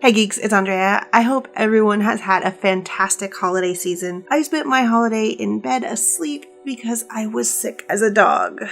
Hey geeks, it's Andrea. I hope everyone has had a fantastic holiday season. I spent my holiday in bed asleep because I was sick as a dog.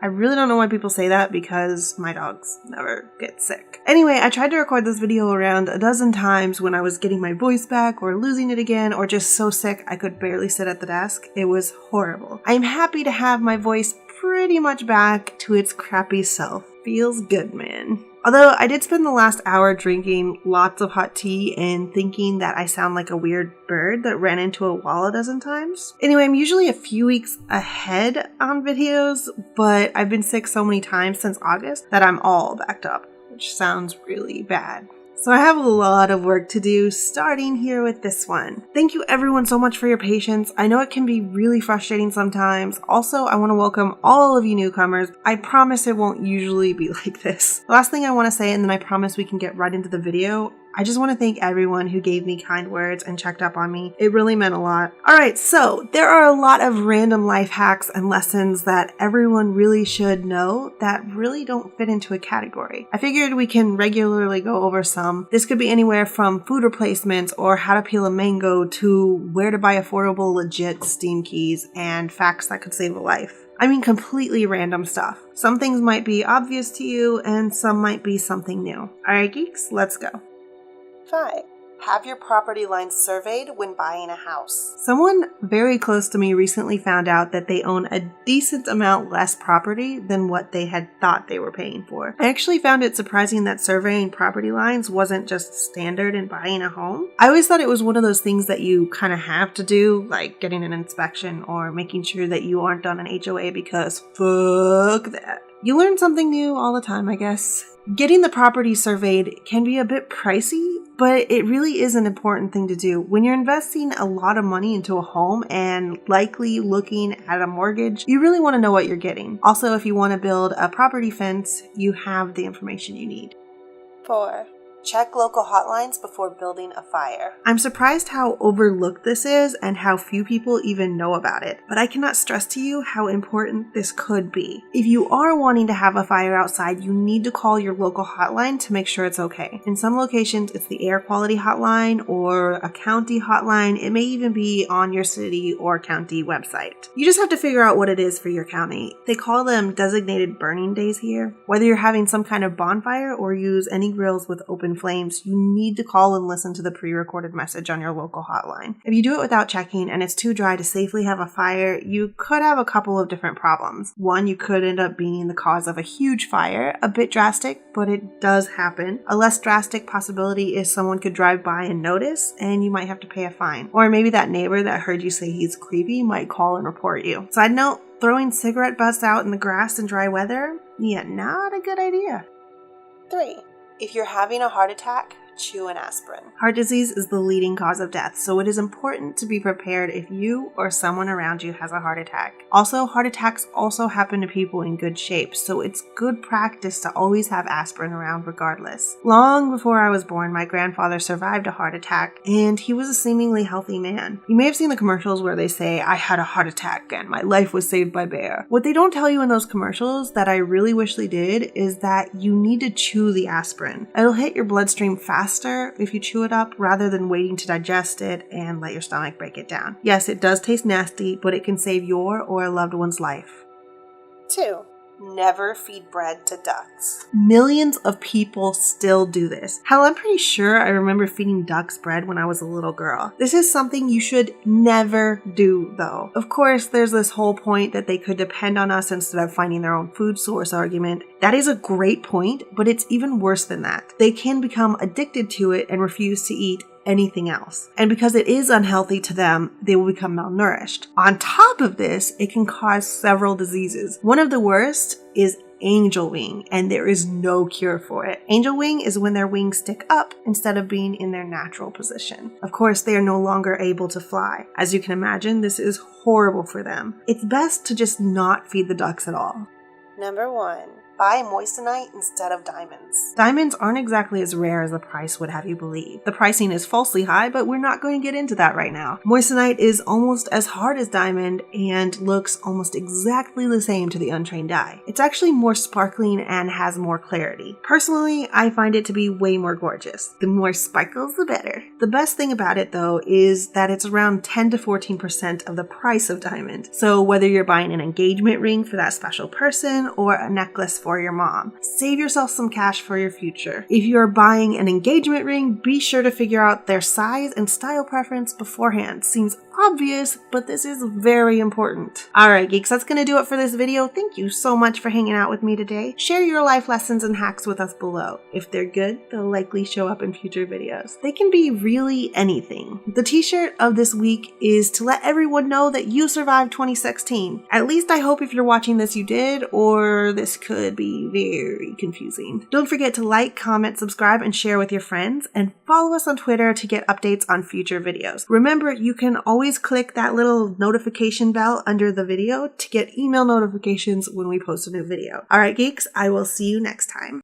I really don't know why people say that because my dogs never get sick. Anyway, I tried to record this video around a dozen times when I was getting my voice back or losing it again or just so sick I could barely sit at the desk. It was horrible. I'm happy to have my voice pretty much back to its crappy self. Feels good, man. Although I did spend the last hour drinking lots of hot tea and thinking that I sound like a weird bird that ran into a wall a dozen times. Anyway, I'm usually a few weeks ahead on videos, but I've been sick so many times since August that I'm all backed up, which sounds really bad. So I have a lot of work to do, starting here with this one. Thank you everyone so much for your patience. I know it can be really frustrating sometimes. Also, I want to welcome all of you newcomers. I promise it won't usually be like this. The last thing I want to say, and then I promise we can get right into the video, I just want to thank everyone who gave me kind words and checked up on me. It really meant a lot. Alright, so there are a lot of random life hacks and lessons that everyone really should know that really don't fit into a category. I figured we can regularly go over some. This could be anywhere from food replacements or how to peel a mango to where to buy affordable legit Steam keys and facts that could save a life. I mean, completely random stuff. Some things might be obvious to you and some might be something new. Alright geeks, let's go. 5. Have your property lines surveyed when buying a house. Someone very close to me recently found out that they own a decent amount less property than what they had thought they were paying for. I actually found it surprising that surveying property lines wasn't just standard in buying a home. I always thought it was one of those things that you kind of have to do, like getting an inspection or making sure that you aren't on an HOA because fuck that. You learn something new all the time, I guess. Getting the property surveyed can be a bit pricey, but it really is an important thing to do. When you're investing a lot of money into a home and likely looking at a mortgage, you really want to know what you're getting. Also, if you want to build a property fence, you have the information you need. 4. Check local hotlines before building a fire. I'm surprised how overlooked this is and how few people even know about it, but I cannot stress to you how important this could be. If you are wanting to have a fire outside, you need to call your local hotline to make sure it's okay. In some locations, it's the air quality hotline or a county hotline. It may even be on your city or county website. You just have to figure out what it is for your county. They call them designated burning days here. Whether you're having some kind of bonfire or use any grills with open flames, you need to call and listen to the pre-recorded message on your local hotline. If you do it without checking and it's too dry to safely have a fire, you could have a couple of different problems. One, you could end up being the cause of a huge fire, a bit drastic, but it does happen. A less drastic possibility is someone could drive by and notice, and you might have to pay a fine. Or maybe that neighbor that heard you say he's creepy might call and report you. Side note, throwing cigarette butts out in the grass in dry weather? Yeah, not a good idea. 3. If you're having a heart attack, chew an aspirin. Heart disease is the leading cause of death, so it is important to be prepared if you or someone around you has a heart attack. Also, heart attacks also happen to people in good shape, so it's good practice to always have aspirin around regardless. Long before I was born, my grandfather survived a heart attack, and he was a seemingly healthy man. You may have seen the commercials where they say, I had a heart attack and my life was saved by Bear. What they don't tell you in those commercials that I really wish they did is that you need to chew the aspirin. It'll hit your bloodstream faster if you chew it up rather than waiting to digest it and let your stomach break it down. Yes, it does taste nasty, but it can save your or a loved one's life. 2. Never feed bread to ducks. Millions of people still do this. Hell, I'm pretty sure I remember feeding ducks bread when I was a little girl. This is something you should never do, though. Of course, there's this whole point that they could depend on us instead of finding their own food source argument. That is a great point, but it's even worse than that. They can become addicted to it and refuse to eat anything else. And because it is unhealthy to them, they will become malnourished. On top of this, it can cause several diseases. One of the worst is angel wing, and there is no cure for it. Angel wing is when their wings stick up instead of being in their natural position. Of course, they are no longer able to fly. As you can imagine, this is horrible for them. It's best to just not feed the ducks at all. Number 1. buy moissanite instead of diamonds. Diamonds aren't exactly as rare as the price would have you believe. The pricing is falsely high, but we're not going to get into that right now. Moissanite is almost as hard as diamond and looks almost exactly the same to the untrained eye. It's actually more sparkling and has more clarity. Personally, I find it to be way more gorgeous. The more sparkles, the better. The best thing about it though is that it's around 10 to 14% of the price of diamond. So whether you're buying an engagement ring for that special person or a necklace for your mom, save yourself some cash for your future. If you're buying an engagement ring, be sure to figure out their size and style preference beforehand. Seems obvious, but this is very important. Alright geeks, that's gonna do it for this video. Thank you so much for hanging out with me today. Share your life lessons and hacks with us below. If they're good, they'll likely show up in future videos. They can be really anything. The t-shirt of this week is to let everyone know that you survived 2016. At least I hope if you're watching this you did, or this could be very confusing. Don't forget to like, comment, subscribe, and share with your friends, and follow us on Twitter to get updates on future videos. Remember, you can always click that little notification bell under the video to get email notifications when we post a new video. Alright geeks, I will see you next time.